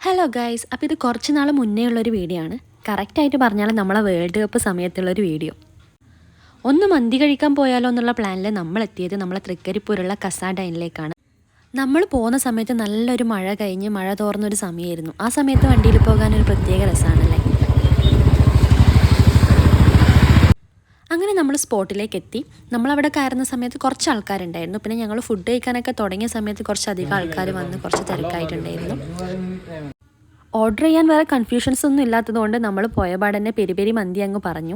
Hello guys, അപ്പോൾ ഇത് കുറച്ച് നാൾ മുന്നേ ഉള്ളൊരു വീഡിയോ ആണ്. കറക്റ്റായിട്ട് പറഞ്ഞാൽ നമ്മളെ വേൾഡ് കപ്പ് സമയത്തുള്ളൊരു വീഡിയോ. ഒന്ന് മന്തി കഴിക്കാൻ പോയാലോ എന്നുള്ള പ്ലാനിൽ നമ്മളെത്തിയത് നമ്മളെ തൃക്കരിപ്പൂരുള്ള കസാഡൈനിലേക്കാണ്. നമ്മൾ പോകുന്ന സമയത്ത് നല്ലൊരു മഴ കഴിഞ്ഞ് മഴ തോർന്നൊരു സമയമായിരുന്നു. ആ സമയത്ത് വണ്ടിയിൽ പോകാനൊരു പ്രത്യേക രസമാണല്ലേ. അങ്ങനെ നമ്മൾ സ്പോട്ടിലേക്ക് എത്തി. നമ്മളവിടെ കയറുന്ന സമയത്ത് കുറച്ച് ആൾക്കാരുണ്ടായിരുന്നു. പിന്നെ ഞങ്ങൾ ഫുഡ് കഴിക്കാനൊക്കെ തുടങ്ങിയ സമയത്ത് കുറച്ചധികം ആൾക്കാർ വന്ന് കുറച്ച് തിരക്കായിട്ടുണ്ടായിരുന്നു. ഓർഡർ ചെയ്യാൻ വേറെ കൺഫ്യൂഷൻസ് ഒന്നും ഇല്ലാത്തതുകൊണ്ട് നമ്മൾ പോയപാട് തന്നെ പെരി പെരി മന്തി അങ്ങ് പറഞ്ഞു.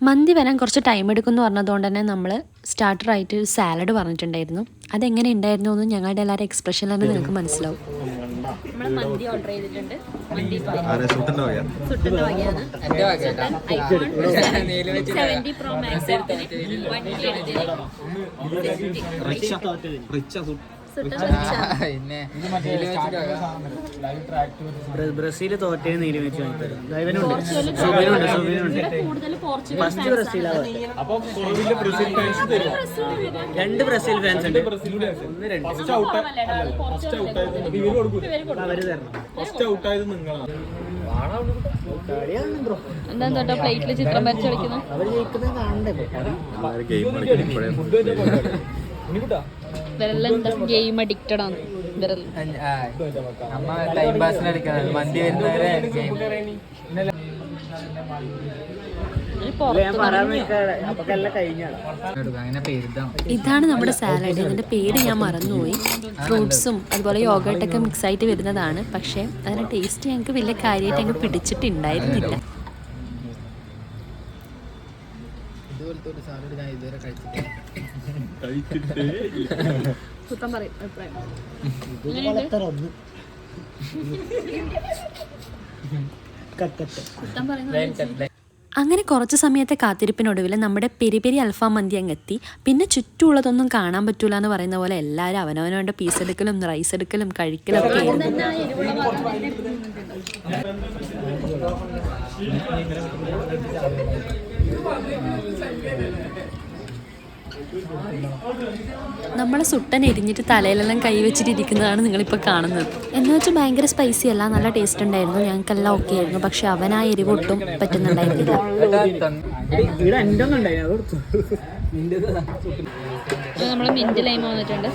മന്തി വരാൻ കുറച്ച് ടൈം എടുക്കുമെന്ന് പറഞ്ഞതുകൊണ്ട് തന്നെ നമ്മൾ സ്റ്റാർട്ടറായിട്ട് ഒരു സാലഡ് പറഞ്ഞിട്ടുണ്ടായിരുന്നു. അതെങ്ങനെ ഉണ്ടായിരുന്നു എന്ന് ഞങ്ങളുടെ എല്ലാവരും എക്സ്പ്രഷനിൽ തന്നെ നിങ്ങൾക്ക് മനസ്സിലാവും. നമ്മൾ മന്തി ഓർഡർ ചെയ്തിട്ടുണ്ട്. മന്തി ബ്രസീൽ തോറ്റേ നീര് വെച്ച് രണ്ട് ബ്രസീൽ ഫാൻസ് ഉണ്ട്. എന്താ പ്ലേറ്റില് ചിത്രം വരച്ച് കളിക്കുന്നു. ഗെയിം അഡിക്റ്റഡ് ആണ്. ഇതാണ് നമ്മുടെ സാലഡ്. ഇതിന്റെ പേര് ഞാൻ മറന്നുപോയി. ഫ്രൂട്ട്സും അതുപോലെ യോഗട്ടൊക്കെ മിക്സ് ആയിട്ട് വരുന്നതാണ്. പക്ഷേ അതിന്റെ ടേസ്റ്റ് ഞങ്ങൾക്ക് വലിയ കാര്യമായിട്ട് അങ്ങ് പിടിച്ചിട്ടുണ്ടായിരുന്നില്ല. അങ്ങനെ കുറച്ച് സമയത്തെ കാത്തിരിപ്പിനൊടുവിൽ നമ്മുടെ പെരി പെരി അൽഫാം മന്തി അങ്ങ് എത്തി. പിന്നെ ചുറ്റുമുള്ളതൊന്നും കാണാൻ പറ്റൂല എന്ന് പറയുന്ന പോലെ എല്ലാവരും അവനവനവൻ്റെ പീസ് എടുക്കലും റൈസ് എടുക്കലും കഴിക്കലും ഒക്കെ ആയിരുന്നു. നമ്മളെ സുട്ടൻ എരിഞ്ഞിട്ട് തലയിലെല്ലാം കൈവച്ചിട്ടിരിക്കുന്നതാണ് നിങ്ങളിപ്പോൾ കാണുന്നത്. എന്ന് വെച്ചാൽ ഭയങ്കര സ്പൈസി അല്ല, നല്ല ടേസ്റ്റ് ഉണ്ടായിരുന്നു. ഞങ്ങൾക്കെല്ലാം ഓക്കെ ആയിരുന്നു. പക്ഷെ അവൻ ആ എരിവ് ഒട്ടും പറ്റുന്നുണ്ടായിരുന്നില്ല. നമ്മളെ മിന്റ് ലൈം വന്നിട്ടുണ്ട്.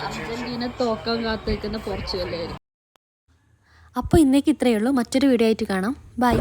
അർജന്റീന തോക്കാൻ കാത്തിരിക്കുന്ന പോർച്ചുഗലായിരുന്നു. അപ്പോൾ ഇന്നേക്ക് ഇത്രയേ ഉള്ളൂ. മറ്റൊരു വീഡിയോ ആയിട്ട് കാണാം. ബൈ.